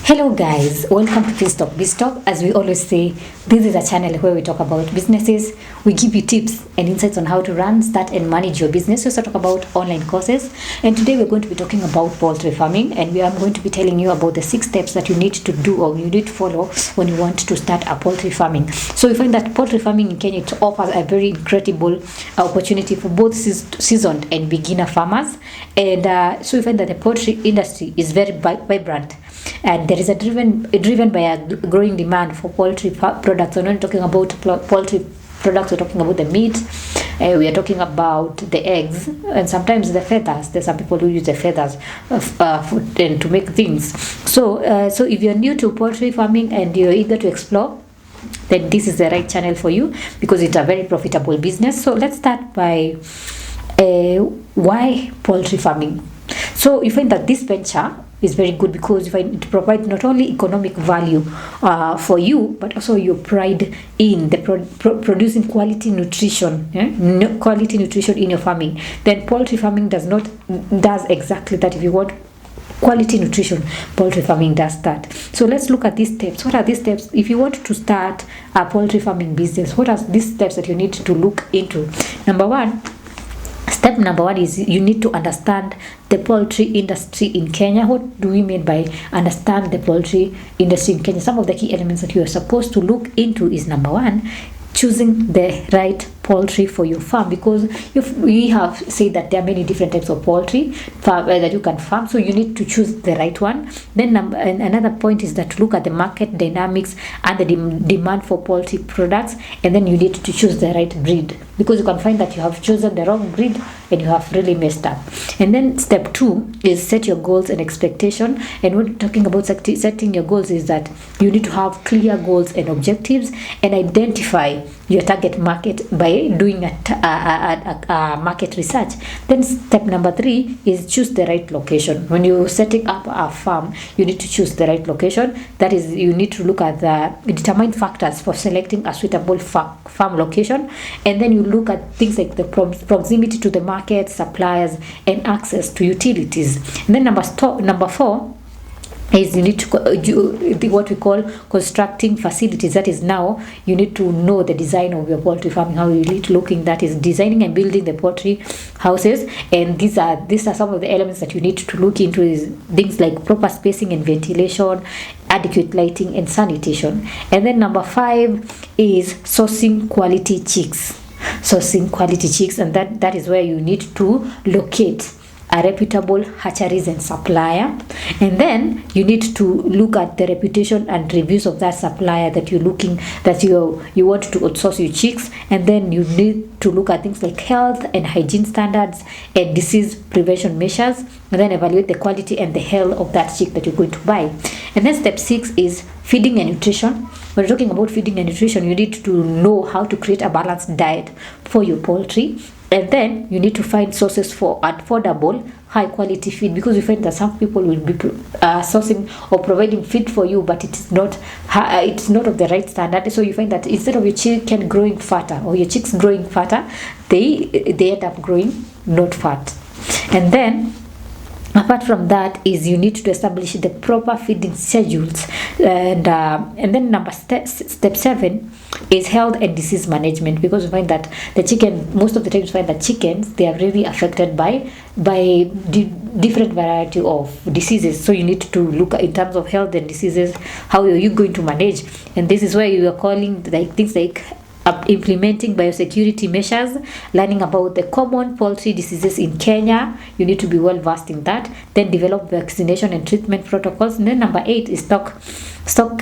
Hello guys, welcome to Please Talk Biz Talk. As we always say, this is a channel where we talk about businesses. We give you tips and insights on how to run, start and manage your business. We also talk about online courses. And today we're going to be talking about poultry farming, and we are going to be telling you about the 6 steps that you need to do or you need to follow when you want to start a poultry farming. So we find that poultry farming in Kenya, it offers a very incredible opportunity for both seasoned and beginner farmers. And so we find that the poultry industry is very vibrant, and there is a driven by a growing demand for poultry products. We're not talking about poultry products, we're talking about the meat, we are talking about the eggs, and sometimes the feathers. There's some people who use the feathers to make things. So if you're new to poultry farming and you're eager to explore, then this is the right channel for you, because it's a very profitable business. So let's start by why poultry farming. So you find that this venture is very good because it provides not only economic value for you, but also your pride in the producing quality nutrition, quality nutrition in your farming. Then poultry farming does exactly that. If you want quality nutrition, poultry farming does that. So let's look at these steps. What are these steps if you want to start a poultry farming business? What are these steps that you need to look into? Step number one is you need to understand the poultry industry in Kenya. What do we mean by understand the poultry industry in Kenya? Some of the key elements that you are supposed to look into is, number one, choosing the right poultry for your farm, because we have said that there are many different types of poultry that you can farm, so you need to choose the right one. Then another point is that look at the market dynamics and the demand for poultry products, and then you need to choose the right breed, because you can find that you have chosen the wrong breed and you have really messed up. And then step 2 is set your goals and expectation. And when talking about setting your goals, is that you need to have clear goals and objectives and identify your target market by doing a market research. Then step number 3 is choose the right location. When you're setting up a farm, you need to choose the right location. That is, you need to look at the determine factors for selecting a suitable farm location, and then you look at things like the proximity to the market, suppliers, and access to utilities. And then number 4 is you need to do what we call constructing facilities. That is, now you need to know the design of your poultry farming, how you need to looking, that is designing and building the poultry houses. And these are some of the elements that you need to look into, is things like proper spacing and ventilation, adequate lighting and sanitation. And then number 5 is sourcing quality chicks. And that is where you need to locate a reputable hatcheries and supplier. And then you need to look at the reputation and reviews of that supplier that you want to outsource your chicks. And then you need to look at things like health and hygiene standards and disease prevention measures, and then evaluate the quality and the health of that chick that you're going to buy. And then step 6 is feeding and nutrition. When you're talking about feeding and nutrition, you need to know how to create a balanced diet for your poultry. And then you need to find sources for affordable, high quality feed, because you find that some people will be sourcing or providing feed for you, but it's not of the right standard. So you find that instead of your chicken growing fatter or your chicks growing fatter, they end up growing not fat. And then apart from that is you need to establish the proper feeding schedules. And then step 7 is health and disease management, because you find that most of the times find that chickens, they are really affected by different variety of diseases. So you need to look at, in terms of health and diseases, how are you going to manage. And this is where you are calling things like implementing biosecurity measures, learning about the common poultry diseases in Kenya. You need to be well versed in that. Then develop vaccination and treatment protocols. And then number 8 is stock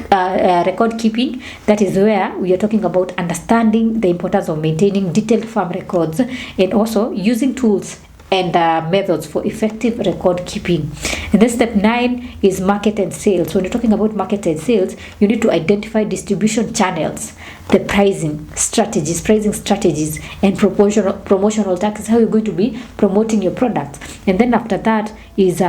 record keeping. That is where we are talking about understanding the importance of maintaining detailed farm records, and also using tools and methods for effective record keeping. And then step 9 is market and sales. When you're talking about market and sales, you need to identify distribution channels, the pricing strategies, and promotional tactics, how you're going to be promoting your products. And then after that is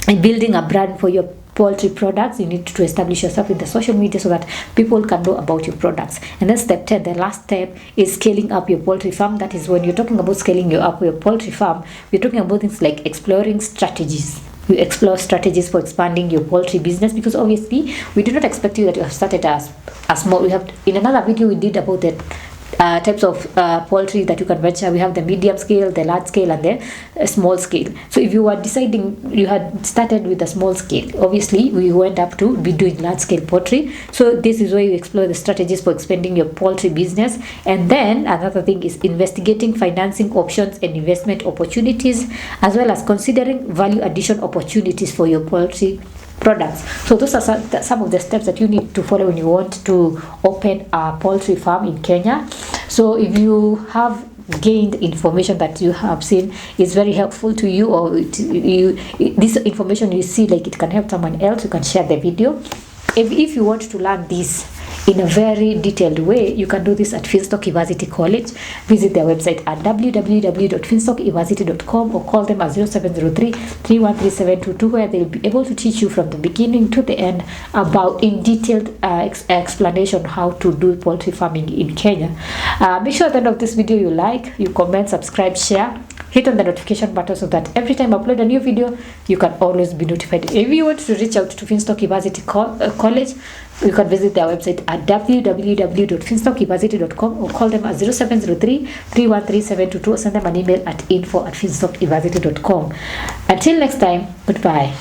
building a brand for your poultry products. You need to establish yourself in the social media so that people can know about your products. And then step 10, the last step, is scaling up your poultry farm. That is, when you're talking about scaling up your poultry farm, we're talking about things like exploring strategies We explore strategies for expanding your poultry business, because obviously we do not expect you that you have started as small. We have, in another video we did about the types of poultry that you can venture. We have the medium scale, the large scale, and the small scale. So if you were deciding, you had started with the small scale, obviously we went up to be doing large scale poultry. So this is where you explore the strategies for expanding your poultry business. And then another thing is investigating financing options and investment opportunities, as well as considering value addition opportunities for your poultry products. So those are some of the steps that you need to follow when you want to open a poultry farm in Kenya. So if you have gained information that you have seen is very helpful to you, or this information you see like it can help someone else, you can share the video. If you want to learn this in a very detailed way, you can do this at Finstock University College. Visit their website at www.finstockuniversity.com, or call them at 0703-313-722, where they'll be able to teach you from the beginning to the end about in detailed explanation how to do poultry farming in Kenya. Make sure at the end of this video you like, you comment, subscribe, share, hit on the notification button so that every time I upload a new video, you can always be notified. If you want to reach out to Finstock University College, you can visit their website at www.finstockuniversity.com, or call them at 0703-313-722, or send them an email at info@finstockuniversity.com. Until next time, goodbye.